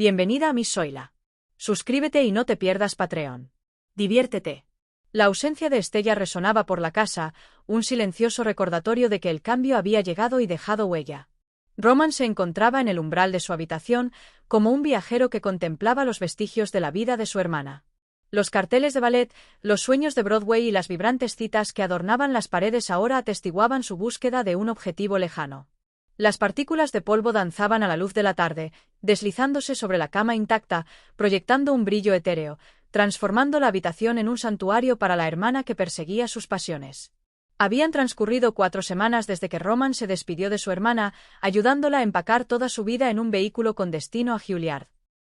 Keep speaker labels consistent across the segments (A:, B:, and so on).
A: Bienvenida a Miss Zoila. Suscríbete y no te pierdas Patreon. Diviértete. La ausencia de Estella resonaba por la casa, un silencioso recordatorio de que el cambio había llegado y dejado huella. Roman se encontraba en el umbral de su habitación, como un viajero que contemplaba los vestigios de la vida de su hermana. Los carteles de ballet, los sueños de Broadway y las vibrantes citas que adornaban las paredes ahora atestiguaban su búsqueda de un objetivo lejano. Las partículas de polvo danzaban a la luz de la tarde, deslizándose sobre la cama intacta, proyectando un brillo etéreo, transformando la habitación en un santuario para la hermana que perseguía sus pasiones. Habían transcurrido 4 semanas desde que Roman se despidió de su hermana, ayudándola a empacar toda su vida en un vehículo con destino a Juilliard.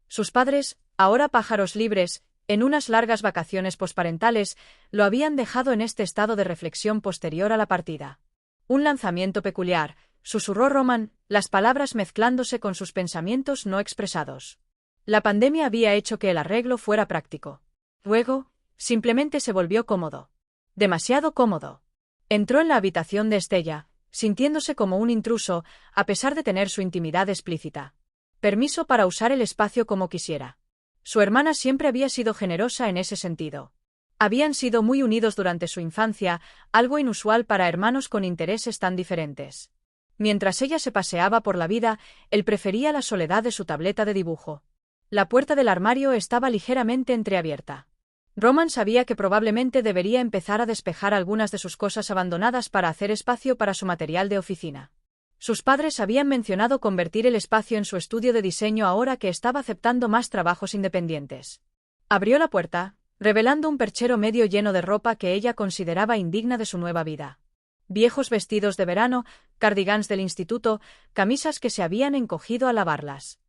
A: Sus padres, ahora pájaros libres, en unas largas vacaciones posparentales, lo habían dejado en este estado de reflexión posterior a la partida. Un lanzamiento peculiar, susurró Roman, las palabras mezclándose con sus pensamientos no expresados. La pandemia había hecho que el arreglo fuera práctico. Luego, simplemente se volvió cómodo. Demasiado cómodo. Entró en la habitación de Estella, sintiéndose como un intruso, a pesar de tener su intimidad explícita. Permiso para usar el espacio como quisiera. Su hermana siempre había sido generosa en ese sentido. Habían sido muy unidos durante su infancia, algo inusual para hermanos con intereses tan diferentes. Mientras ella se paseaba por la vida, él prefería la soledad de su tableta de dibujo. La puerta del armario estaba ligeramente entreabierta. Roman sabía que probablemente debería empezar a despejar algunas de sus cosas abandonadas para hacer espacio para su material de oficina. Sus padres habían mencionado convertir el espacio en su estudio de diseño ahora que estaba aceptando más trabajos independientes. Abrió la puerta, revelando un perchero medio lleno de ropa que ella consideraba indigna de su nueva vida. Viejos vestidos de verano, cardigans del instituto, camisas que se habían encogido al lavarlas.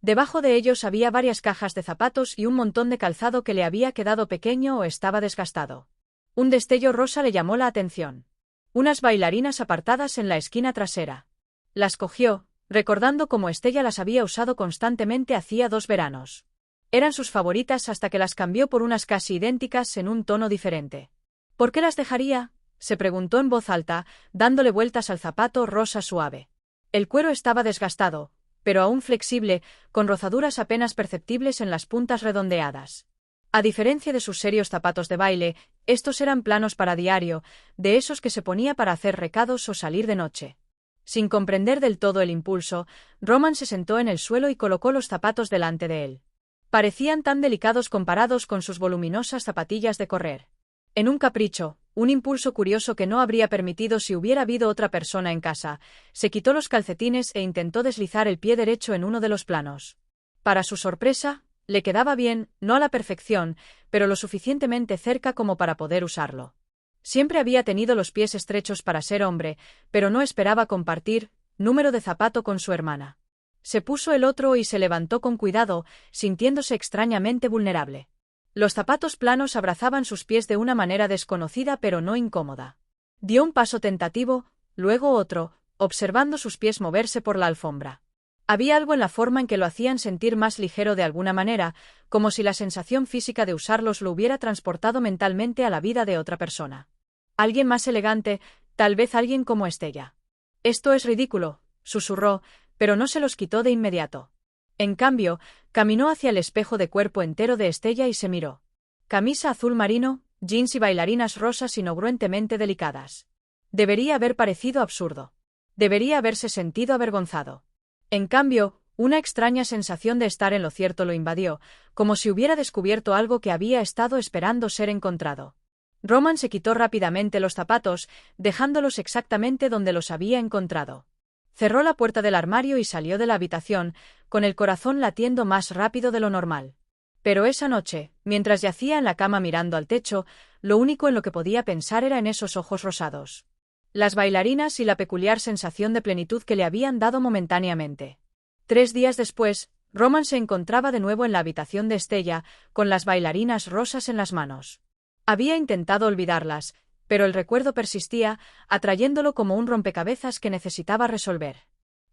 A: Debajo de ellos había varias cajas de zapatos y un montón de calzado que le había quedado pequeño o estaba desgastado. Un destello rosa le llamó la atención. Unas bailarinas apartadas en la esquina trasera. Las cogió, recordando cómo Estella las había usado constantemente hacía 2 veranos. Eran sus favoritas hasta que las cambió por unas casi idénticas en un tono diferente. ¿Por qué las dejaría?, se preguntó en voz alta, dándole vueltas al zapato rosa suave. El cuero estaba desgastado, pero aún flexible, con rozaduras apenas perceptibles en las puntas redondeadas. A diferencia de sus serios zapatos de baile, estos eran planos para diario, de esos que se ponía para hacer recados o salir de noche. Sin comprender del todo el impulso, Roman se sentó en el suelo y colocó los zapatos delante de él. Parecían tan delicados comparados con sus voluminosas zapatillas de correr. En un capricho, un impulso curioso que no habría permitido si hubiera habido otra persona en casa, se quitó los calcetines e intentó deslizar el pie derecho en uno de los planos. Para su sorpresa, le quedaba bien, no a la perfección, pero lo suficientemente cerca como para poder usarlo. Siempre había tenido los pies estrechos para ser hombre, pero no esperaba compartir número de zapato con su hermana. Se puso el otro y se levantó con cuidado, sintiéndose extrañamente vulnerable. Los zapatos planos abrazaban sus pies de una manera desconocida pero no incómoda. Dio un paso tentativo, luego otro, observando sus pies moverse por la alfombra. Había algo en la forma en que lo hacían sentir más ligero de alguna manera, como si la sensación física de usarlos lo hubiera transportado mentalmente a la vida de otra persona. Alguien más elegante, tal vez alguien como Estella. Esto es ridículo, susurró, pero no se los quitó de inmediato. En cambio, caminó hacia el espejo de cuerpo entero de Estella y se miró. Camisa azul marino, jeans y bailarinas rosas incongruentemente delicadas. Debería haber parecido absurdo. Debería haberse sentido avergonzado. En cambio, una extraña sensación de estar en lo cierto lo invadió, como si hubiera descubierto algo que había estado esperando ser encontrado. Roman se quitó rápidamente los zapatos, dejándolos exactamente donde los había encontrado. Cerró la puerta del armario y salió de la habitación, con el corazón latiendo más rápido de lo normal. Pero esa noche, mientras yacía en la cama mirando al techo, lo único en lo que podía pensar era en esos ojos rosados. Las bailarinas y la peculiar sensación de plenitud que le habían dado momentáneamente. 3 días después, Roman se encontraba de nuevo en la habitación de Estella, con las bailarinas rosas en las manos. Había intentado olvidarlas, pero el recuerdo persistía, atrayéndolo como un rompecabezas que necesitaba resolver.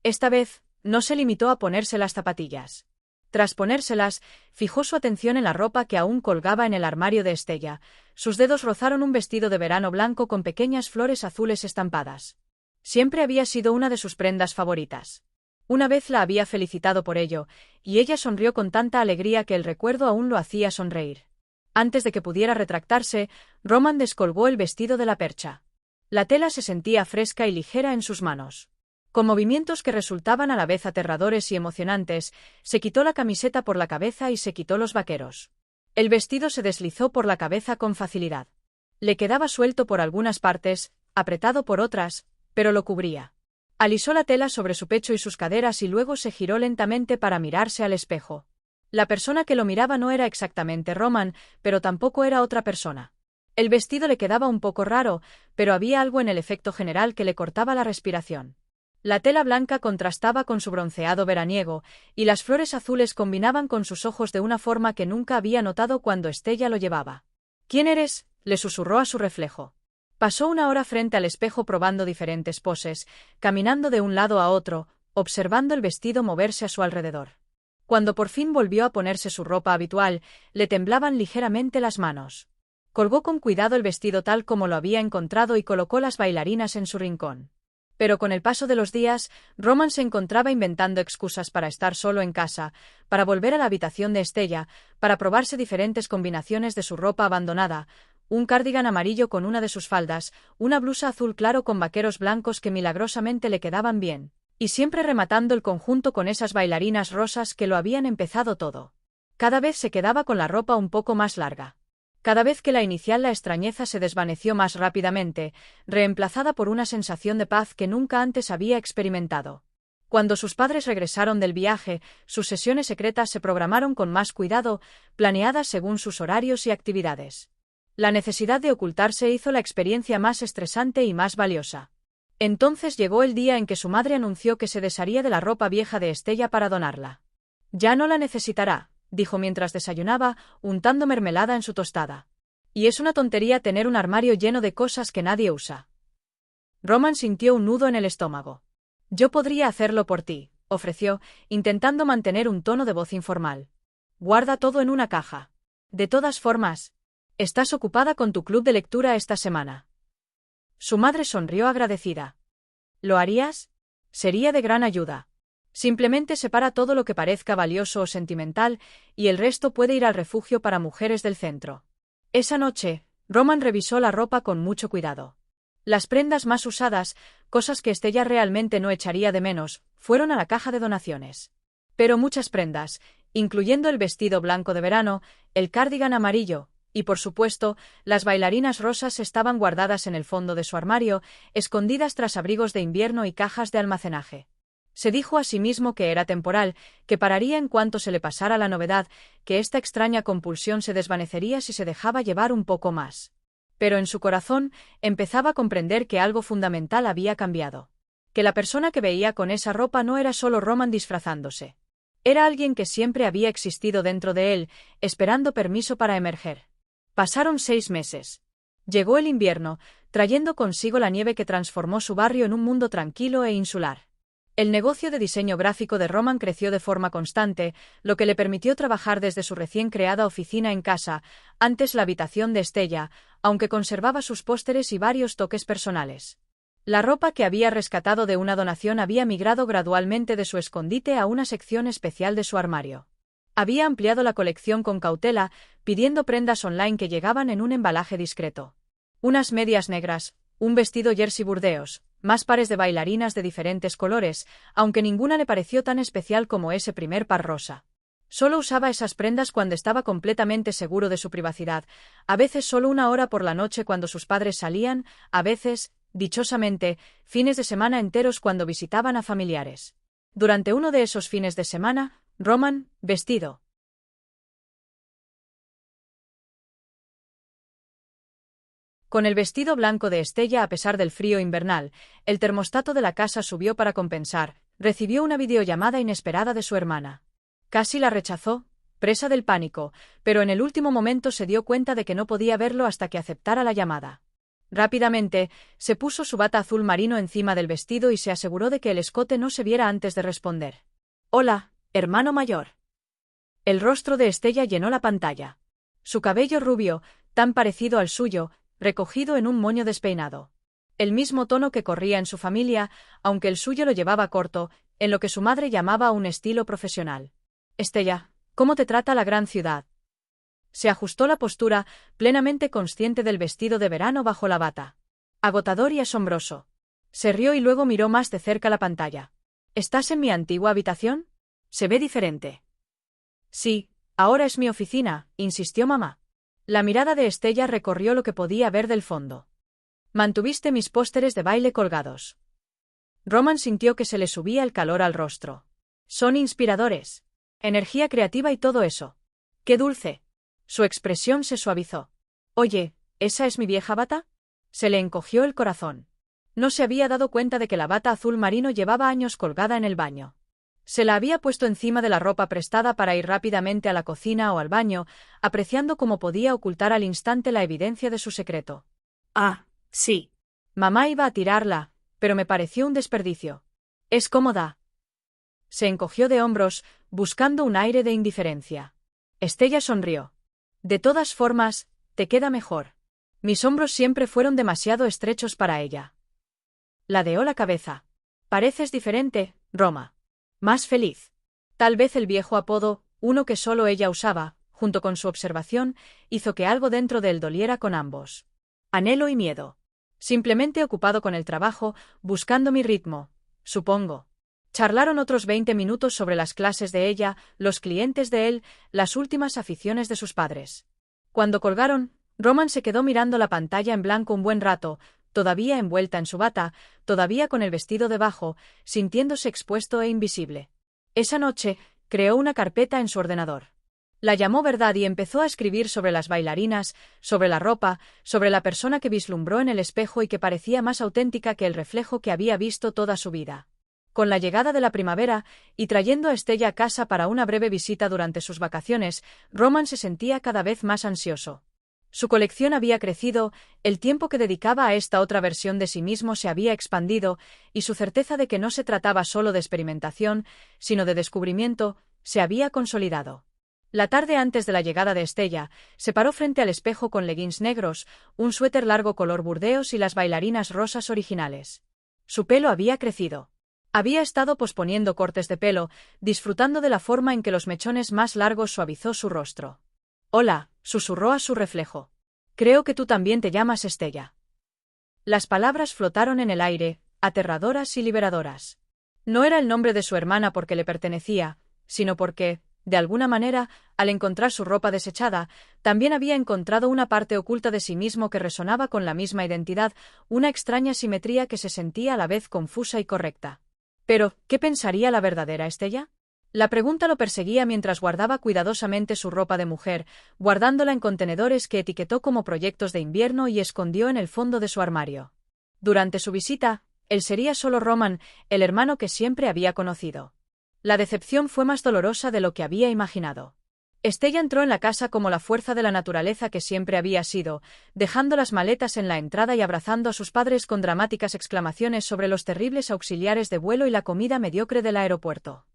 A: Esta vez, no se limitó a ponerse las zapatillas. Tras ponérselas, fijó su atención en la ropa que aún colgaba en el armario de Estella. Sus dedos rozaron un vestido de verano blanco con pequeñas flores azules estampadas. Siempre había sido una de sus prendas favoritas. Una vez la había felicitado por ello, y ella sonrió con tanta alegría que el recuerdo aún lo hacía sonreír. Antes de que pudiera retractarse, Roman descolgó el vestido de la percha. La tela se sentía fresca y ligera en sus manos. Con movimientos que resultaban a la vez aterradores y emocionantes, se quitó la camiseta por la cabeza y se quitó los vaqueros. El vestido se deslizó por la cabeza con facilidad. Le quedaba suelto por algunas partes, apretado por otras, pero lo cubría. Alisó la tela sobre su pecho y sus caderas y luego se giró lentamente para mirarse al espejo. La persona que lo miraba no era exactamente Roman, pero tampoco era otra persona. El vestido le quedaba un poco raro, pero había algo en el efecto general que le cortaba la respiración. La tela blanca contrastaba con su bronceado veraniego, y las flores azules combinaban con sus ojos de una forma que nunca había notado cuando Estella lo llevaba. «¿Quién eres?», le susurró a su reflejo. Pasó una hora frente al espejo probando diferentes poses, caminando de un lado a otro, observando el vestido moverse a su alrededor. Cuando por fin volvió a ponerse su ropa habitual, le temblaban ligeramente las manos. Colgó con cuidado el vestido tal como lo había encontrado y colocó las bailarinas en su rincón. Pero con el paso de los días, Roman se encontraba inventando excusas para estar solo en casa, para volver a la habitación de Estella, para probarse diferentes combinaciones de su ropa abandonada, un cardigan amarillo con una de sus faldas, una blusa azul claro con vaqueros blancos que milagrosamente le quedaban bien, y siempre rematando el conjunto con esas bailarinas rosas que lo habían empezado todo. Cada vez se quedaba con la ropa un poco más larga. Cada vez que la extrañeza se desvaneció más rápidamente, reemplazada por una sensación de paz que nunca antes había experimentado. Cuando sus padres regresaron del viaje, sus sesiones secretas se programaron con más cuidado, planeadas según sus horarios y actividades. La necesidad de ocultarse hizo la experiencia más estresante y más valiosa. Entonces llegó el día en que su madre anunció que se desharía de la ropa vieja de Estella para donarla. «Ya no la necesitará», dijo mientras desayunaba, untando mermelada en su tostada. «Y es una tontería tener un armario lleno de cosas que nadie usa». Roman sintió un nudo en el estómago. «Yo podría hacerlo por ti», ofreció, intentando mantener un tono de voz informal. «Guarda todo en una caja. De todas formas, estás ocupada con tu club de lectura esta semana». Su madre sonrió agradecida. «¿Lo harías? Sería de gran ayuda. Simplemente separa todo lo que parezca valioso o sentimental, y el resto puede ir al refugio para mujeres del centro». Esa noche, Roman revisó la ropa con mucho cuidado. Las prendas más usadas, cosas que Estella realmente no echaría de menos, fueron a la caja de donaciones. Pero muchas prendas, incluyendo el vestido blanco de verano, el cardigan amarillo, y por supuesto, las bailarinas rosas estaban guardadas en el fondo de su armario, escondidas tras abrigos de invierno y cajas de almacenaje. Se dijo a sí mismo que era temporal, que pararía en cuanto se le pasara la novedad, que esta extraña compulsión se desvanecería si se dejaba llevar un poco más. Pero en su corazón empezaba a comprender que algo fundamental había cambiado. Que la persona que veía con esa ropa no era solo Roman disfrazándose. Era alguien que siempre había existido dentro de él, esperando permiso para emerger. Pasaron 6 meses. Llegó el invierno, trayendo consigo la nieve que transformó su barrio en un mundo tranquilo e insular. El negocio de diseño gráfico de Roman creció de forma constante, lo que le permitió trabajar desde su recién creada oficina en casa, antes la habitación de Estella, aunque conservaba sus pósteres y varios toques personales. La ropa que había rescatado de una donación había migrado gradualmente de su escondite a una sección especial de su armario. Había ampliado la colección con cautela, pidiendo prendas online que llegaban en un embalaje discreto. Unas medias negras, un vestido jersey burdeos, más pares de bailarinas de diferentes colores, aunque ninguna le pareció tan especial como ese primer par rosa. Solo usaba esas prendas cuando estaba completamente seguro de su privacidad, a veces solo una hora por la noche cuando sus padres salían, a veces, dichosamente, fines de semana enteros cuando visitaban a familiares. Durante uno de esos fines de semana, Roman, vestido con el vestido blanco de Estella a pesar del frío invernal, el termostato de la casa subió para compensar, recibió una videollamada inesperada de su hermana. Casi la rechazó, presa del pánico, pero en el último momento se dio cuenta de que no podía verlo hasta que aceptara la llamada. Rápidamente, se puso su bata azul marino encima del vestido y se aseguró de que el escote no se viera antes de responder. «Hola, hermano mayor». El rostro de Estella llenó la pantalla. Su cabello rubio, tan parecido al suyo, recogido en un moño despeinado. El mismo tono que corría en su familia, aunque el suyo lo llevaba corto, en lo que su madre llamaba un estilo profesional. Estella, ¿cómo te trata la gran ciudad? Se ajustó la postura, plenamente consciente del vestido de verano bajo la bata. Agotador y asombroso. Se rió y luego miró más de cerca la pantalla. ¿Estás en mi antigua habitación? Se ve diferente. Sí, ahora es mi oficina, insistió mamá. La mirada de Estella recorrió lo que podía ver del fondo. Mantuviste mis pósteres de baile colgados. Roman sintió que se le subía el calor al rostro. Son inspiradores. Energía creativa y todo eso. ¡Qué dulce! Su expresión se suavizó. Oye, ¿esa es mi vieja bata? Se le encogió el corazón. No se había dado cuenta de que la bata azul marino llevaba años colgada en el baño. Se la había puesto encima de la ropa prestada para ir rápidamente a la cocina o al baño, apreciando cómo podía ocultar al instante la evidencia de su secreto. Ah, sí. Mamá iba a tirarla, pero me pareció un desperdicio. Es cómoda. Se encogió de hombros, buscando un aire de indiferencia. Estella sonrió. De todas formas, te queda mejor. Mis hombros siempre fueron demasiado estrechos para ella. Ladeó la cabeza. Pareces diferente, Roma. Más feliz. Tal vez el viejo apodo, uno que solo ella usaba, junto con su observación, hizo que algo dentro de él doliera con ambos. Anhelo y miedo. Simplemente ocupado con el trabajo, buscando mi ritmo, supongo. Charlaron otros 20 minutos sobre las clases de ella, los clientes de él, las últimas aficiones de sus padres. Cuando colgaron, Roman se quedó mirando la pantalla en blanco un buen rato, todavía envuelta en su bata, todavía con el vestido debajo, sintiéndose expuesto e invisible. Esa noche, creó una carpeta en su ordenador. La llamó Verdad y empezó a escribir sobre las bailarinas, sobre la ropa, sobre la persona que vislumbró en el espejo y que parecía más auténtica que el reflejo que había visto toda su vida. Con la llegada de la primavera, y trayendo a Estella a casa para una breve visita durante sus vacaciones, Roman se sentía cada vez más ansioso. Su colección había crecido, el tiempo que dedicaba a esta otra versión de sí mismo se había expandido, y su certeza de que no se trataba solo de experimentación, sino de descubrimiento, se había consolidado. La tarde antes de la llegada de Estella, se paró frente al espejo con leggings negros, un suéter largo color burdeos y las bailarinas rosas originales. Su pelo había crecido. Había estado posponiendo cortes de pelo, disfrutando de la forma en que los mechones más largos suavizó su rostro. «Hola», susurró a su reflejo. «Creo que tú también te llamas Estella». Las palabras flotaron en el aire, aterradoras y liberadoras. No era el nombre de su hermana porque le pertenecía, sino porque, de alguna manera, al encontrar su ropa desechada, también había encontrado una parte oculta de sí mismo que resonaba con la misma identidad, una extraña simetría que se sentía a la vez confusa y correcta. Pero, ¿qué pensaría la verdadera Estella? La pregunta lo perseguía mientras guardaba cuidadosamente su ropa de mujer, guardándola en contenedores que etiquetó como proyectos de invierno y escondió en el fondo de su armario. Durante su visita, él sería solo Roman, el hermano que siempre había conocido. La decepción fue más dolorosa de lo que había imaginado. Estella entró en la casa como la fuerza de la naturaleza que siempre había sido, dejando las maletas en la entrada y abrazando a sus padres con dramáticas exclamaciones sobre los terribles auxiliares de vuelo y la comida mediocre del aeropuerto.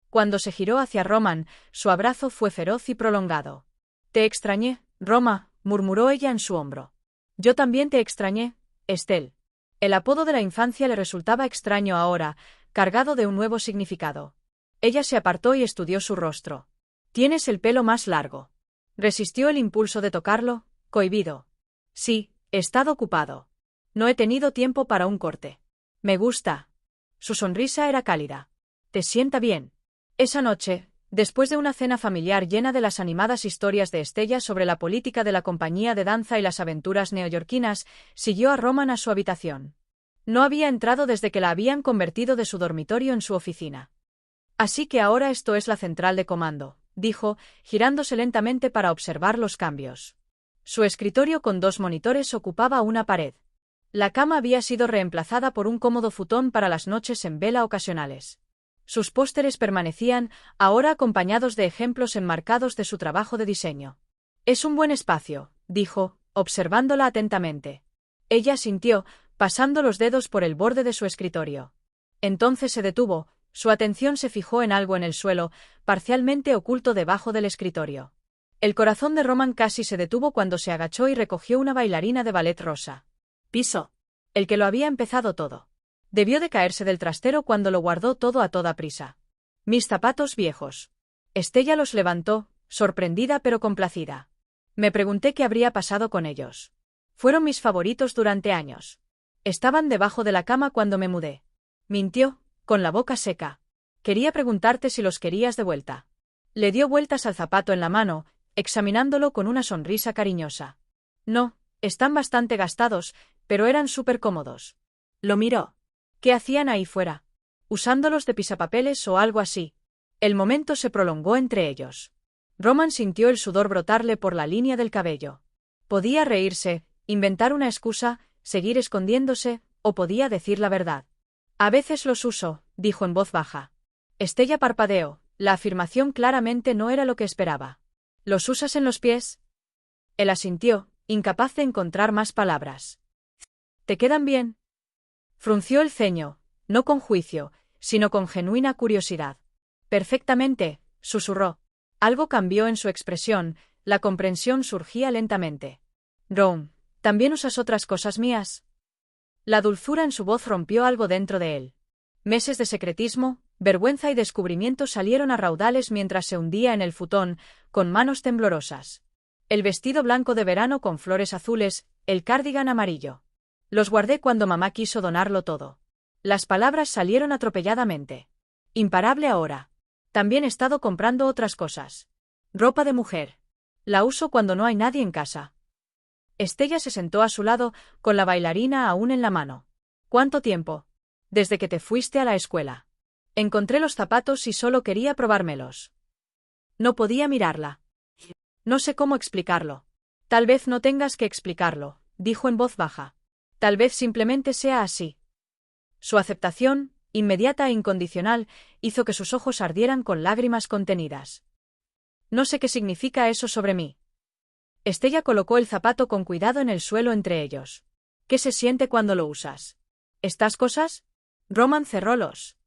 A: Cuando se giró hacia Roman, su abrazo fue feroz y prolongado. «Te extrañé, Roma», murmuró ella en su hombro. «Yo también te extrañé, Estel». El apodo de la infancia le resultaba extraño ahora, cargado de un nuevo significado. Ella se apartó y estudió su rostro. «Tienes el pelo más largo». Resistió el impulso de tocarlo, cohibido. «Sí, he estado ocupado. No he tenido tiempo para un corte». «Me gusta». Su sonrisa era cálida. «¿Te sienta bien?» Esa noche, después de una cena familiar llena de las animadas historias de Estella sobre la política de la compañía de danza y las aventuras neoyorquinas, siguió a Roman a su habitación. No había entrado desde que la habían convertido de su dormitorio en su oficina. «Así que ahora esto es la central de comando», dijo, girándose lentamente para observar los cambios. Su escritorio con 2 monitores ocupaba una pared. La cama había sido reemplazada por un cómodo futón para las noches en vela ocasionales. Sus pósteres permanecían, ahora acompañados de ejemplos enmarcados de su trabajo de diseño. «Es un buen espacio», dijo, observándola atentamente. Ella asintió, pasando los dedos por el borde de su escritorio. Entonces se detuvo, su atención se fijó en algo en el suelo, parcialmente oculto debajo del escritorio. El corazón de Roman casi se detuvo cuando se agachó y recogió una bailarina de ballet rosa. «Piso». El que lo había empezado todo. Debió de caerse del trastero cuando lo guardó todo a toda prisa. Mis zapatos viejos. Estella los levantó, sorprendida pero complacida. Me pregunté qué habría pasado con ellos. Fueron mis favoritos durante años. Estaban debajo de la cama cuando me mudé. Mintió, con la boca seca. Quería preguntarte si los querías de vuelta. Le dio vueltas al zapato en la mano, examinándolo con una sonrisa cariñosa. No, están bastante gastados, pero eran súper cómodos. Lo miró. ¿Qué hacían ahí fuera? ¿Usándolos de pisapapeles o algo así? El momento se prolongó entre ellos. Roman sintió el sudor brotarle por la línea del cabello. Podía reírse, inventar una excusa, seguir escondiéndose, o podía decir la verdad. A veces los uso, dijo en voz baja. Estella parpadeó. La afirmación claramente no era lo que esperaba. ¿Los usas en los pies? Él asintió, incapaz de encontrar más palabras. ¿Te quedan bien? Frunció el ceño, no con juicio, sino con genuina curiosidad. Perfectamente, susurró. Algo cambió en su expresión, la comprensión surgía lentamente. Ron, ¿también usas otras cosas mías? La dulzura en su voz rompió algo dentro de él. Meses de secretismo, vergüenza y descubrimiento salieron a raudales mientras se hundía en el futón, con manos temblorosas. El vestido blanco de verano con flores azules, el cardigan amarillo. Los guardé cuando mamá quiso donarlo todo. Las palabras salieron atropelladamente. Imparable ahora. También he estado comprando otras cosas. Ropa de mujer. La uso cuando no hay nadie en casa. Estella se sentó a su lado, con la bailarina aún en la mano. ¿Cuánto tiempo? Desde que te fuiste a la escuela. Encontré los zapatos y solo quería probármelos. No podía mirarla. No sé cómo explicarlo. Tal vez no tengas que explicarlo, dijo en voz baja. Tal vez simplemente sea así. Su aceptación, inmediata e incondicional, hizo que sus ojos ardieran con lágrimas contenidas. No sé qué significa eso sobre mí. Estella colocó el zapato con cuidado en el suelo entre ellos. ¿Qué se siente cuando lo usas? ¿Estas cosas? Roman cerró los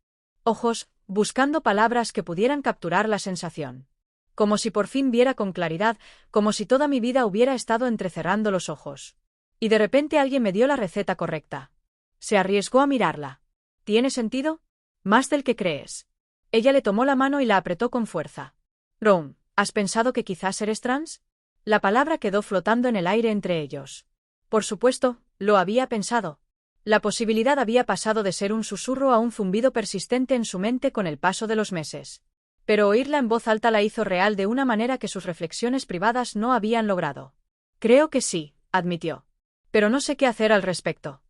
A: ojos, buscando palabras que pudieran capturar la sensación. Como si por fin viera con claridad, como si toda mi vida hubiera estado entrecerrando los ojos. Y de repente alguien me dio la receta correcta. Se arriesgó a mirarla. ¿Tiene sentido? Más del que crees. Ella le tomó la mano y la apretó con fuerza. Ron, ¿has pensado que quizás eres trans? La palabra quedó flotando en el aire entre ellos. Por supuesto, lo había pensado. La posibilidad había pasado de ser un susurro a un zumbido persistente en su mente con el paso de los meses. Pero oírla en voz alta la hizo real de una manera que sus reflexiones privadas no habían logrado. Creo que sí, admitió. Pero no sé qué hacer al respecto.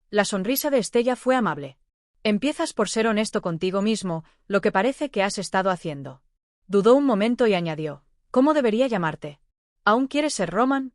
A: La sonrisa de Estella fue amable. Empiezas por ser honesto contigo mismo, lo que parece que has estado haciendo. Dudó un momento y añadió. ¿Cómo debería llamarte? ¿Aún quieres ser Roman?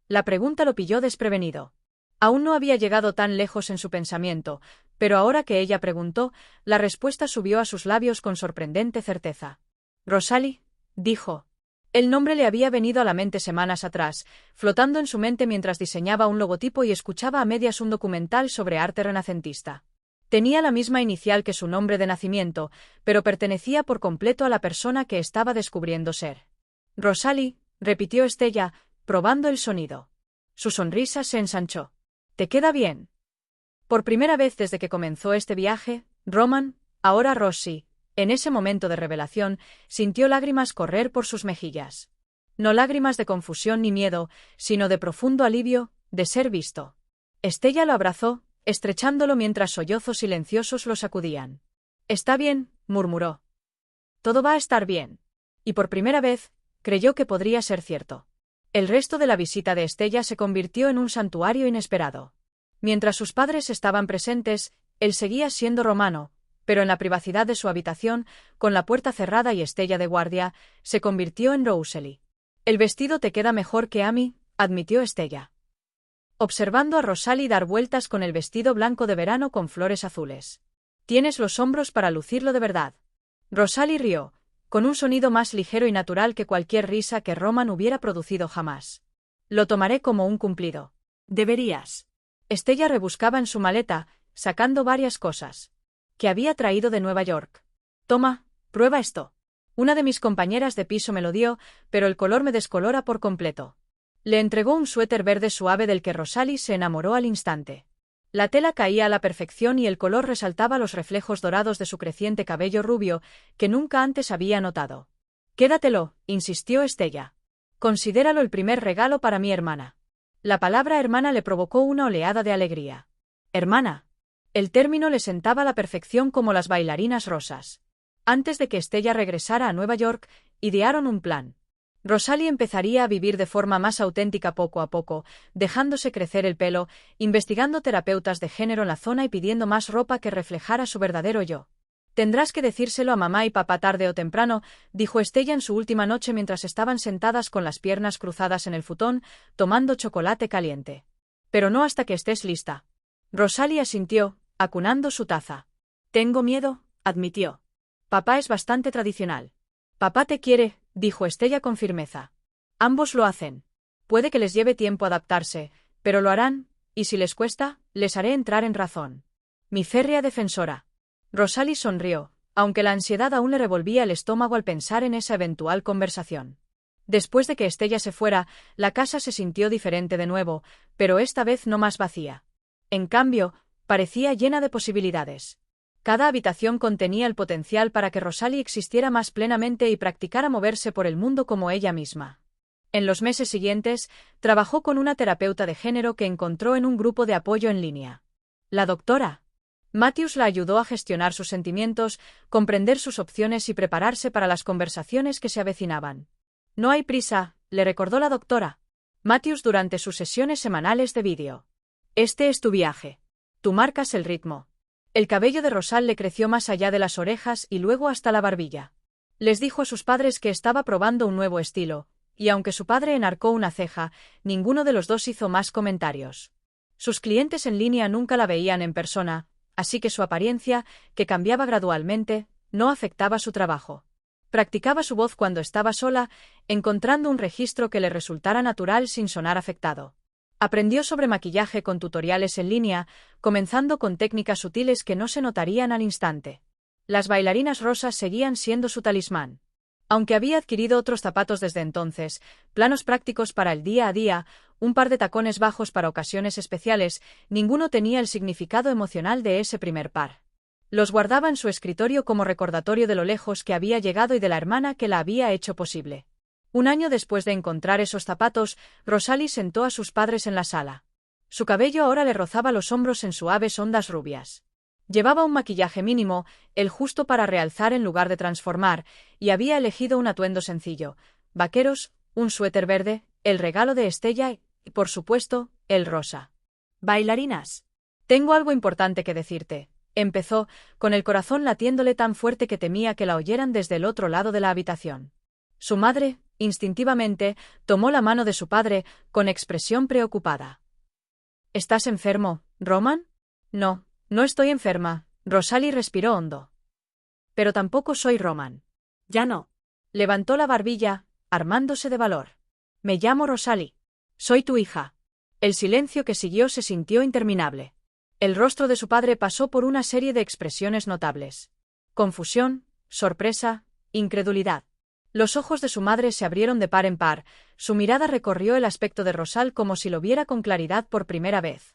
A: La pregunta lo pilló desprevenido. Aún no había llegado tan lejos en su pensamiento, pero ahora que ella preguntó, la respuesta subió a sus labios con sorprendente certeza. Rosalie, dijo. El nombre le había venido a la mente semanas atrás, flotando en su mente mientras diseñaba un logotipo y escuchaba a medias un documental sobre arte renacentista. Tenía la misma inicial que su nombre de nacimiento, pero pertenecía por completo a la persona que estaba descubriendo ser. Rosalie, repitió Estella, probando el sonido. Su sonrisa se ensanchó. ¿Te queda bien? Por primera vez desde que comenzó este viaje, Roman, ahora Rossi, en ese momento de revelación, sintió lágrimas correr por sus mejillas. No lágrimas de confusión ni miedo, sino de profundo alivio, de ser visto. Estella lo abrazó, estrechándolo mientras sollozos silenciosos lo sacudían. Está bien, murmuró. Todo va a estar bien. Y por primera vez, creyó que podría ser cierto. El resto de la visita de Estella se convirtió en un santuario inesperado. Mientras sus padres estaban presentes, él seguía siendo romano, pero en la privacidad de su habitación, con la puerta cerrada y Estella de guardia, se convirtió en Rosalie. El vestido te queda mejor que a mí, admitió Estella. Observando a Rosalie dar vueltas con el vestido blanco de verano con flores azules. Tienes los hombros para lucirlo de verdad. Rosalie rió, con un sonido más ligero y natural que cualquier risa que Roman hubiera producido jamás. Lo tomaré como un cumplido. Deberías. Estella rebuscaba en su maleta, sacando varias cosas que había traído de Nueva York. Toma, prueba esto. Una de mis compañeras de piso me lo dio, pero el color me descolora por completo. Le entregó un suéter verde suave del que Rosalie se enamoró al instante. La tela caía a la perfección y el color resaltaba los reflejos dorados de su creciente cabello rubio, que nunca antes había notado. Quédatelo, insistió Estella. Considéralo el primer regalo para mi hermana. La palabra hermana le provocó una oleada de alegría. Hermana. El término le sentaba a la perfección como las bailarinas rosas. Antes de que Estella regresara a Nueva York, idearon un plan. Rosalie empezaría a vivir de forma más auténtica poco a poco, dejándose crecer el pelo, investigando terapeutas de género en la zona y pidiendo más ropa que reflejara su verdadero yo. Tendrás que decírselo a mamá y papá tarde o temprano, dijo Estella en su última noche mientras estaban sentadas con las piernas cruzadas en el futón, tomando chocolate caliente. Pero no hasta que estés lista. Rosalie asintió, acunando su taza. Tengo miedo, admitió. Papá es bastante tradicional. Papá te quiere, dijo Estella con firmeza. Ambos lo hacen. Puede que les lleve tiempo adaptarse, pero lo harán, y si les cuesta, les haré entrar en razón. Mi férrea defensora. Rosalie sonrió, aunque la ansiedad aún le revolvía el estómago al pensar en esa eventual conversación. Después de que Estella se fuera, la casa se sintió diferente de nuevo, pero esta vez no más vacía. En cambio, parecía llena de posibilidades. Cada habitación contenía el potencial para que Rosalie existiera más plenamente y practicara moverse por el mundo como ella misma. En los meses siguientes, trabajó con una terapeuta de género que encontró en un grupo de apoyo en línea. La doctora Matthews la ayudó a gestionar sus sentimientos, comprender sus opciones y prepararse para las conversaciones que se avecinaban. No hay prisa, le recordó la doctora Matthews durante sus sesiones semanales de vídeo. Este es tu viaje. Tú marcas el ritmo. El cabello de Rosalie le creció más allá de las orejas y luego hasta la barbilla. Les dijo a sus padres que estaba probando un nuevo estilo, y aunque su padre enarcó una ceja, ninguno de los dos hizo más comentarios. Sus clientes en línea nunca la veían en persona, así que su apariencia, que cambiaba gradualmente, no afectaba su trabajo. Practicaba su voz cuando estaba sola, encontrando un registro que le resultara natural sin sonar afectado. Aprendió sobre maquillaje con tutoriales en línea, comenzando con técnicas sutiles que no se notarían al instante. Las bailarinas rosas seguían siendo su talismán. Aunque había adquirido otros zapatos desde entonces, planos prácticos para el día a día, un par de tacones bajos para ocasiones especiales, ninguno tenía el significado emocional de ese primer par. Los guardaba en su escritorio como recordatorio de lo lejos que había llegado y de la hermana que la había hecho posible. Un año después de encontrar esos zapatos, Rosalie sentó a sus padres en la sala. Su cabello ahora le rozaba los hombros en suaves ondas rubias. Llevaba un maquillaje mínimo, el justo para realzar en lugar de transformar, y había elegido un atuendo sencillo: vaqueros, un suéter verde, el regalo de Estella y, por supuesto, el rosa. Bailarinas. Tengo algo importante que decirte, empezó, con el corazón latiéndole tan fuerte que temía que la oyeran desde el otro lado de la habitación. Su madre, instintivamente, tomó la mano de su padre, con expresión preocupada. ¿Estás enfermo, Roman? No, no estoy enferma, Rosalie respiró hondo. Pero tampoco soy Roman. Ya no. Levantó la barbilla, armándose de valor. Me llamo Rosalie. Soy tu hija. El silencio que siguió se sintió interminable. El rostro de su padre pasó por una serie de expresiones notables. Confusión, sorpresa, incredulidad. Los ojos de su madre se abrieron de par en par, su mirada recorrió el aspecto de Rosalie como si lo viera con claridad por primera vez.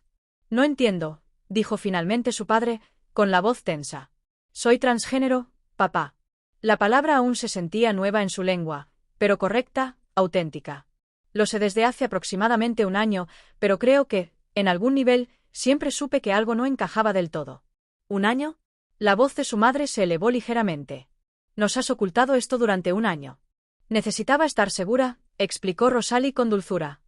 A: No entiendo, dijo finalmente su padre, con la voz tensa. Soy transgénero, papá. La palabra aún se sentía nueva en su lengua, pero correcta, auténtica. Lo sé desde hace aproximadamente un año, pero creo que, en algún nivel, siempre supe que algo no encajaba del todo. ¿Un año? La voz de su madre se elevó ligeramente. Nos has ocultado esto durante un año. Necesitaba estar segura, explicó Rosalie con dulzura.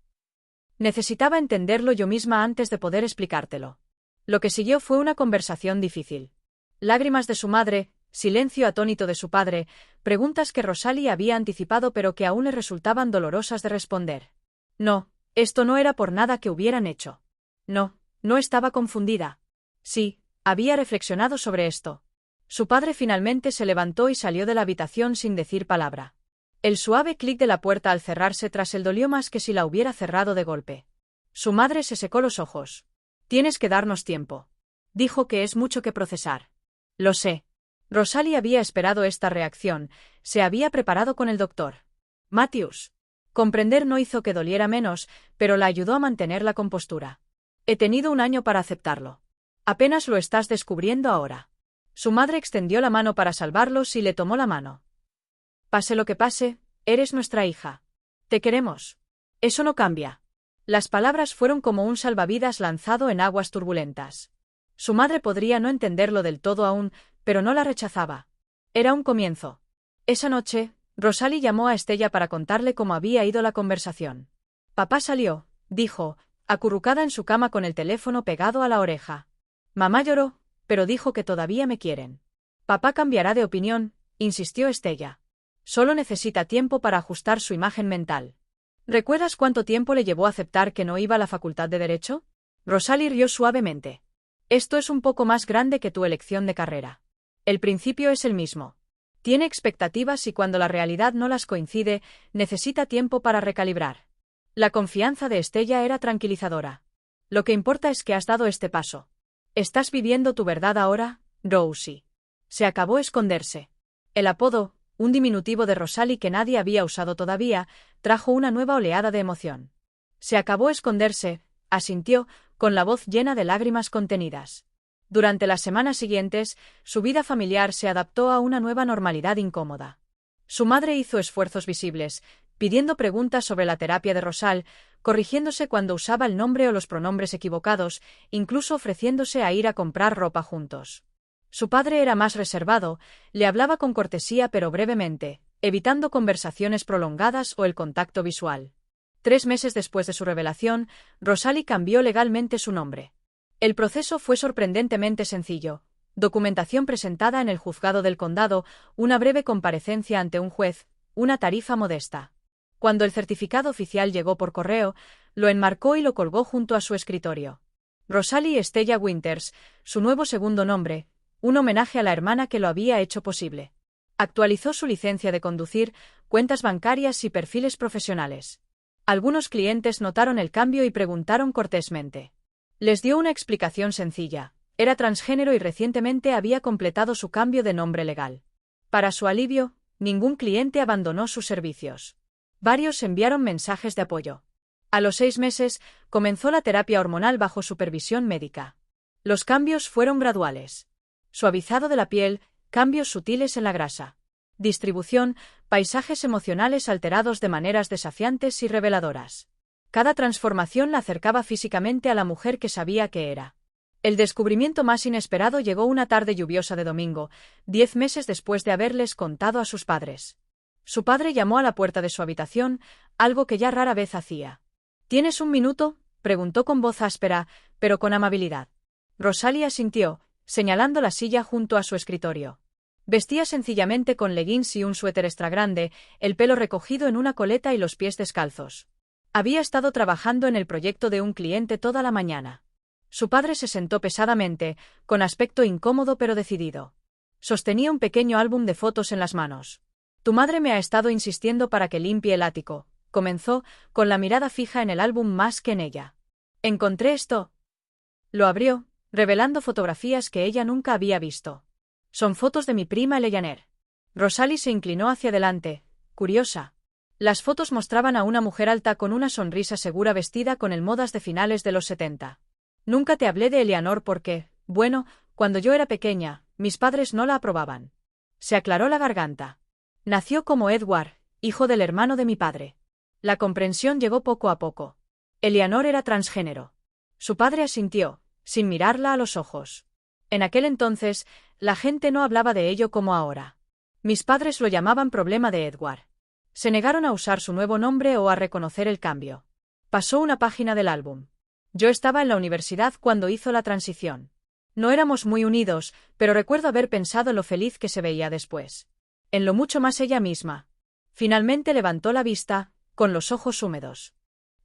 A: Necesitaba entenderlo yo misma antes de poder explicártelo. Lo que siguió fue una conversación difícil. Lágrimas de su madre, silencio atónito de su padre, preguntas que Rosalie había anticipado pero que aún le resultaban dolorosas de responder. No, esto no era por nada que hubieran hecho. No, no estaba confundida. Sí, había reflexionado sobre esto. Su padre finalmente se levantó y salió de la habitación sin decir palabra. El suave clic de la puerta al cerrarse tras él dolió más que si la hubiera cerrado de golpe. Su madre se secó los ojos. Tienes que darnos tiempo. Dijo que es mucho que procesar. Lo sé. Rosalie había esperado esta reacción, se había preparado con el doctor Matthews. Comprender no hizo que doliera menos, pero la ayudó a mantener la compostura. He tenido un año para aceptarlo. Apenas lo estás descubriendo ahora. Su madre extendió la mano para salvarlos y le tomó la mano. Pase lo que pase, eres nuestra hija. Te queremos. Eso no cambia. Las palabras fueron como un salvavidas lanzado en aguas turbulentas. Su madre podría no entenderlo del todo aún, pero no la rechazaba. Era un comienzo. Esa noche, Rosalie llamó a Estella para contarle cómo había ido la conversación. Papá salió, dijo, acurrucada en su cama con el teléfono pegado a la oreja. Mamá lloró, pero dijo que todavía me quieren. Papá cambiará de opinión, insistió Estella. Solo necesita tiempo para ajustar su imagen mental. ¿Recuerdas cuánto tiempo le llevó a aceptar que no iba a la facultad de Derecho? Rosalie rió suavemente. Esto es un poco más grande que tu elección de carrera. El principio es el mismo. Tiene expectativas y cuando la realidad no las coincide, necesita tiempo para recalibrar. La confianza de Estella era tranquilizadora. Lo que importa es que has dado este paso. ¿Estás viviendo tu verdad ahora, Rosie? Se acabó esconderse. El apodo, un diminutivo de Rosalie que nadie había usado todavía, trajo una nueva oleada de emoción. Se acabó esconderse, asintió, con la voz llena de lágrimas contenidas. Durante las semanas siguientes, su vida familiar se adaptó a una nueva normalidad incómoda. Su madre hizo esfuerzos visibles, pidiendo preguntas sobre la terapia de Rosalie, corrigiéndose cuando usaba el nombre o los pronombres equivocados, incluso ofreciéndose a ir a comprar ropa juntos. Su padre era más reservado, le hablaba con cortesía pero brevemente, evitando conversaciones prolongadas o el contacto visual. 3 meses después de su revelación, Rosalie cambió legalmente su nombre. El proceso fue sorprendentemente sencillo. Documentación presentada en el juzgado del condado, una breve comparecencia ante un juez, una tarifa modesta. Cuando el certificado oficial llegó por correo, lo enmarcó y lo colgó junto a su escritorio. Rosalie Estella Winters, su nuevo segundo nombre, un homenaje a la hermana que lo había hecho posible. Actualizó su licencia de conducir, cuentas bancarias y perfiles profesionales. Algunos clientes notaron el cambio y preguntaron cortésmente. Les dio una explicación sencilla. Era transgénero y recientemente había completado su cambio de nombre legal. Para su alivio, ningún cliente abandonó sus servicios. Varios enviaron mensajes de apoyo. A los 6 meses, comenzó la terapia hormonal bajo supervisión médica. Los cambios fueron graduales. Suavizado de la piel, cambios sutiles en la grasa. Distribución, paisajes emocionales alterados de maneras desafiantes y reveladoras. Cada transformación la acercaba físicamente a la mujer que sabía que era. El descubrimiento más inesperado llegó una tarde lluviosa de domingo, 10 meses después de haberles contado a sus padres. Su padre llamó a la puerta de su habitación, algo que ya rara vez hacía. ¿Tienes un minuto?, preguntó con voz áspera, pero con amabilidad. Rosalie asintió, señalando la silla junto a su escritorio. Vestía sencillamente con leggings y un suéter extra grande, el pelo recogido en una coleta y los pies descalzos. Había estado trabajando en el proyecto de un cliente toda la mañana. Su padre se sentó pesadamente, con aspecto incómodo pero decidido. Sostenía un pequeño álbum de fotos en las manos. Tu madre me ha estado insistiendo para que limpie el ático, comenzó, con la mirada fija en el álbum más que en ella. Encontré esto. Lo abrió, revelando fotografías que ella nunca había visto. Son fotos de mi prima Eleanor. Rosalie se inclinó hacia adelante, curiosa. Las fotos mostraban a una mujer alta con una sonrisa segura vestida con el modas de finales de los 70. Nunca te hablé de Eleanor porque, bueno, cuando yo era pequeña, mis padres no la aprobaban. Se aclaró la garganta. Nació como Edward, hijo del hermano de mi padre. La comprensión llegó poco a poco. Eleanor era transgénero. Su padre asintió, sin mirarla a los ojos. En aquel entonces, la gente no hablaba de ello como ahora. Mis padres lo llamaban problema de Edward. Se negaron a usar su nuevo nombre o a reconocer el cambio. Pasó una página del álbum. Yo estaba en la universidad cuando hizo la transición. No éramos muy unidos, pero recuerdo haber pensado en lo feliz que se veía después. En lo mucho más ella misma. Finalmente levantó la vista, con los ojos húmedos.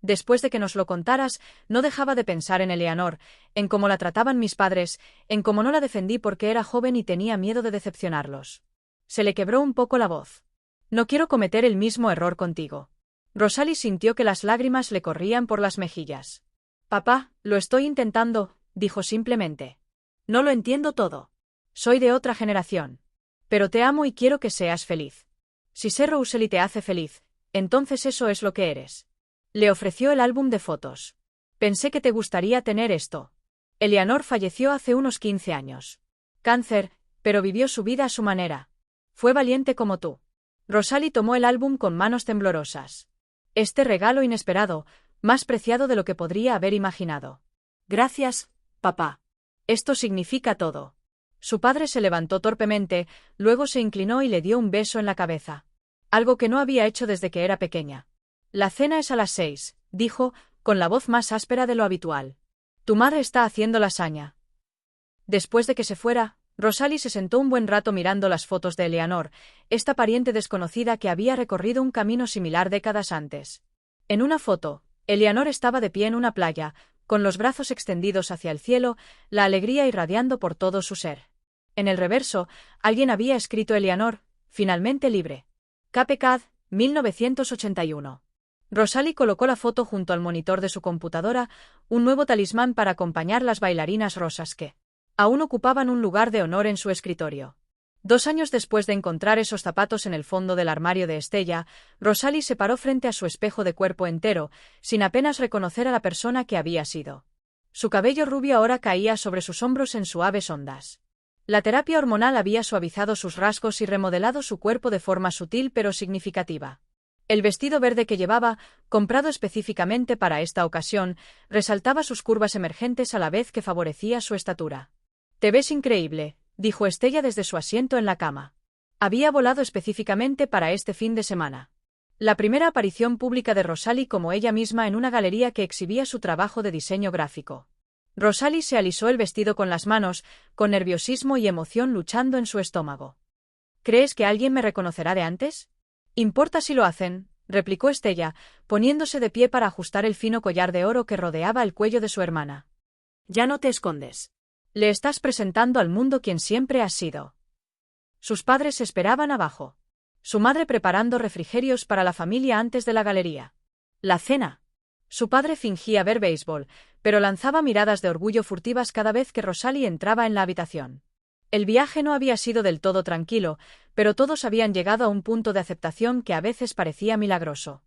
A: Después de que nos lo contaras, no dejaba de pensar en Eleanor, en cómo la trataban mis padres, en cómo no la defendí porque era joven y tenía miedo de decepcionarlos. Se le quebró un poco la voz. No quiero cometer el mismo error contigo. Rosalie sintió que las lágrimas le corrían por las mejillas. Papá, lo estoy intentando, dijo simplemente. No lo entiendo todo. Soy de otra generación. Pero te amo y quiero que seas feliz. Si ser Rosalie te hace feliz, entonces eso es lo que eres. Le ofreció el álbum de fotos. Pensé que te gustaría tener esto. Eleanor falleció hace unos 15 años. Cáncer, pero vivió su vida a su manera. Fue valiente como tú. Rosalie tomó el álbum con manos temblorosas. Este regalo inesperado, más preciado de lo que podría haber imaginado. Gracias, papá. Esto significa todo. Su padre se levantó torpemente, luego se inclinó y le dio un beso en la cabeza. Algo que no había hecho desde que era pequeña. La cena es a las 6, dijo, con la voz más áspera de lo habitual. Tu madre está haciendo lasaña. Después de que se fuera, Rosalie se sentó un buen rato mirando las fotos de Eleanor, esta pariente desconocida que había recorrido un camino similar décadas antes. En una foto, Eleanor estaba de pie en una playa, con los brazos extendidos hacia el cielo, la alegría irradiando por todo su ser. En el reverso, alguien había escrito Eleanor, finalmente libre. Cape Cod, 1981. Rosalie colocó la foto junto al monitor de su computadora, un nuevo talismán para acompañar las bailarinas rosas que aún ocupaban un lugar de honor en su escritorio. 2 años después de encontrar esos zapatos en el fondo del armario de Estella, Rosalie se paró frente a su espejo de cuerpo entero, sin apenas reconocer a la persona que había sido. Su cabello rubio ahora caía sobre sus hombros en suaves ondas. La terapia hormonal había suavizado sus rasgos y remodelado su cuerpo de forma sutil pero significativa. El vestido verde que llevaba, comprado específicamente para esta ocasión, resaltaba sus curvas emergentes a la vez que favorecía su estatura. «Te ves increíble», dijo Estella desde su asiento en la cama. Había volado específicamente para este fin de semana. La primera aparición pública de Rosalie como ella misma en una galería que exhibía su trabajo de diseño gráfico. Rosalie se alisó el vestido con las manos, con nerviosismo y emoción luchando en su estómago. «¿Crees que alguien me reconocerá de antes?» «Importa si lo hacen», replicó Estella, poniéndose de pie para ajustar el fino collar de oro que rodeaba el cuello de su hermana. «Ya no te escondes. Le estás presentando al mundo quien siempre has sido». Sus padres esperaban abajo. Su madre preparando refrigerios para la familia antes de la galería. La cena. Su padre fingía ver béisbol, pero lanzaba miradas de orgullo furtivas cada vez que Rosalie entraba en la habitación. El viaje no había sido del todo tranquilo, pero todos habían llegado a un punto de aceptación que a veces parecía milagroso.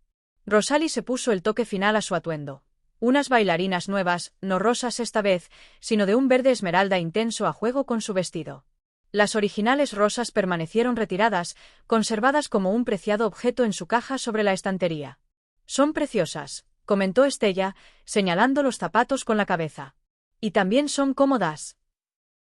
A: Rosalie se puso el toque final a su atuendo. Unas bailarinas nuevas, no rosas esta vez, sino de un verde esmeralda intenso a juego con su vestido. Las originales rosas permanecieron retiradas, conservadas como un preciado objeto en su caja sobre la estantería. «Son preciosas», comentó Estella, señalando los zapatos con la cabeza. «Y también son cómodas».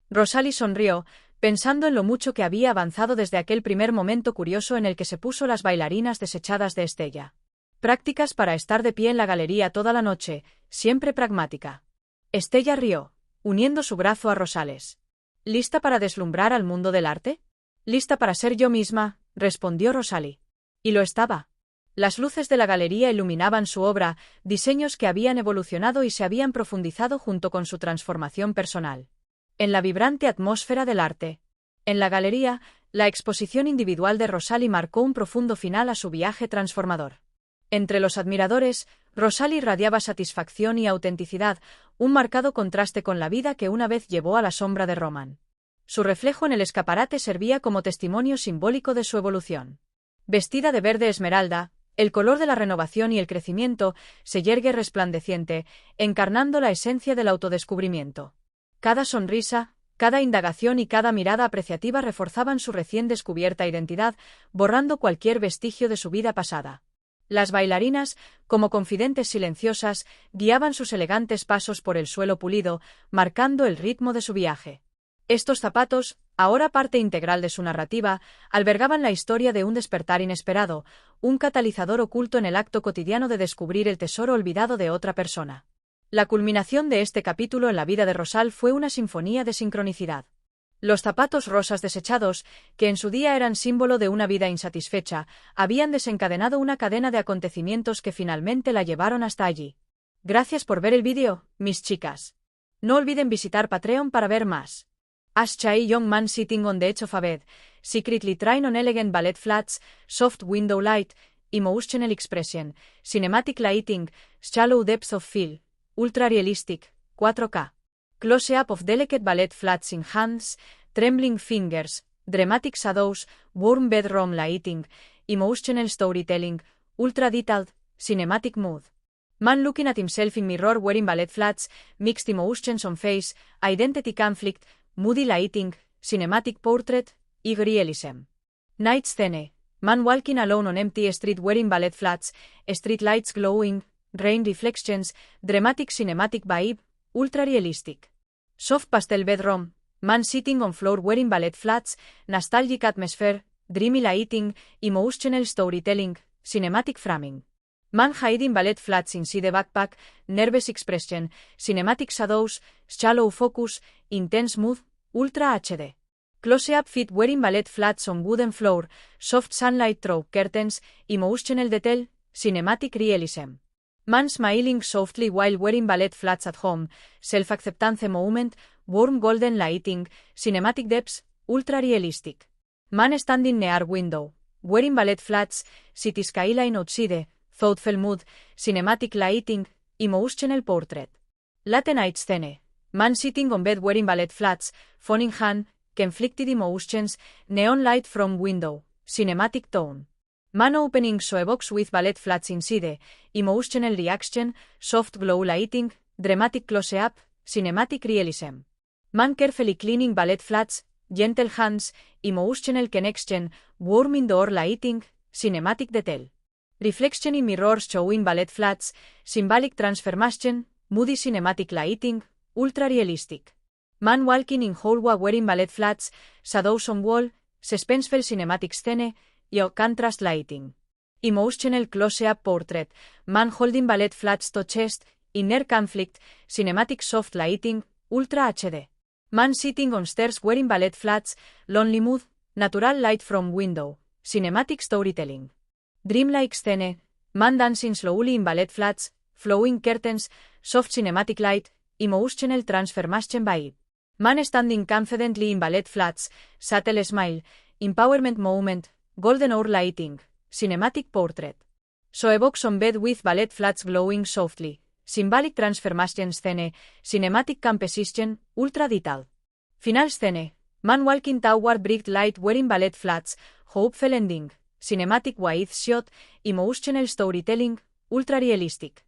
A: Rosalie sonrió, pensando en lo mucho que había avanzado desde aquel primer momento curioso en el que se puso las bailarinas desechadas de Estella. Prácticas para estar de pie en la galería toda la noche, siempre pragmática. Estella rió, uniendo su brazo a Rosales. «¿Lista para deslumbrar al mundo del arte?» «Lista para ser yo misma», respondió Rosalie. Y lo estaba. Las luces de la galería iluminaban su obra, diseños que habían evolucionado y se habían profundizado junto con su transformación personal. En la vibrante atmósfera del arte. En la galería, la exposición individual de Rosalie marcó un profundo final a su viaje transformador. Entre los admiradores, Rosalie irradiaba satisfacción y autenticidad, un marcado contraste con la vida que una vez llevó a la sombra de Roman. Su reflejo en el escaparate servía como testimonio simbólico de su evolución. Vestida de verde esmeralda, el color de la renovación y el crecimiento, se yergue resplandeciente, encarnando la esencia del autodescubrimiento. Cada sonrisa, cada indagación y cada mirada apreciativa reforzaban su recién descubierta identidad, borrando cualquier vestigio de su vida pasada. Las bailarinas, como confidentes silenciosas, guiaban sus elegantes pasos por el suelo pulido, marcando el ritmo de su viaje. Estos zapatos, ahora parte integral de su narrativa, albergaban la historia de un despertar inesperado, un catalizador oculto en el acto cotidiano de descubrir el tesoro olvidado de otra persona. La culminación de este capítulo en la vida de Rosalie fue una sinfonía de sincronicidad. Los zapatos rosas desechados, que en su día eran símbolo de una vida insatisfecha, habían desencadenado una cadena de acontecimientos que finalmente la llevaron hasta allí. Gracias por ver el vídeo, mis chicas. No olviden visitar Patreon para ver más. As Chai Young Man Sitting on the Edge of a Bed, Secretly Trying on Elegant Ballet Flats, Soft Window Light, Emotional Expression, Cinematic Lighting, Shallow Depth of Field, Ultra Realistic, 4K. Close-up of delicate ballet flats in hands, trembling fingers, dramatic shadows, warm bedroom lighting, emotional storytelling, ultra detailed, cinematic mood. Man looking at himself in mirror wearing ballet flats, mixed emotions on face, identity conflict, moody lighting, cinematic portrait, ig realism. Night scene. Man walking alone on empty street wearing ballet flats, street lights glowing, rain reflections, dramatic cinematic vibe, ultra realistic. Soft pastel bedroom. Man sitting on floor wearing ballet flats, nostalgic atmosphere, dreamy lighting, emotional storytelling, cinematic framing. Man hiding ballet flats inside the backpack, nervous expression, cinematic shadows, shallow focus, intense mood, ultra HD. Close-up feet wearing ballet flats on wooden floor, soft sunlight through curtains, emotional detail, cinematic realism. Man smiling softly while wearing ballet flats at home, self-acceptance moment, warm golden lighting, cinematic depths, ultra realistic. Man standing near window, wearing ballet flats, city skyline outside, thoughtful mood, cinematic lighting, emotional portrait. Late night scene. Man sitting on bed wearing ballet flats, phone in hand, conflicted emotions, neon light from window, cinematic tone. Man opening shoe box with ballet flats inside, emotional reaction, soft glow lighting, dramatic close-up, cinematic realism. Man carefully cleaning ballet flats, gentle hands, emotional connection, warm indoor lighting, cinematic detail. Reflection in mirrors showing ballet flats, symbolic transformation, moody cinematic lighting, ultra realistic. Man walking in hallway wearing ballet flats, shadows on wall, suspenseful cinematic scene, yo contrast lighting. Emotional close-up portrait, man holding ballet flats to chest, inner conflict, cinematic soft lighting, ultra HD. Man sitting on stairs wearing ballet flats, lonely mood, natural light from window, cinematic storytelling. Dreamlike scene, man dancing slowly in ballet flats, flowing curtains, soft cinematic light, emotional transformation vibe. Man standing confidently in ballet flats, subtle smile, empowerment moment, golden hour lighting, cinematic portrait. Shoe box on bed with ballet flats glowing softly, symbolic transformation scene, cinematic composition, ultra detailed. Final scene, man walking toward bright light wearing ballet flats, hopeful ending, cinematic wide shot, emotional storytelling, ultra realistic.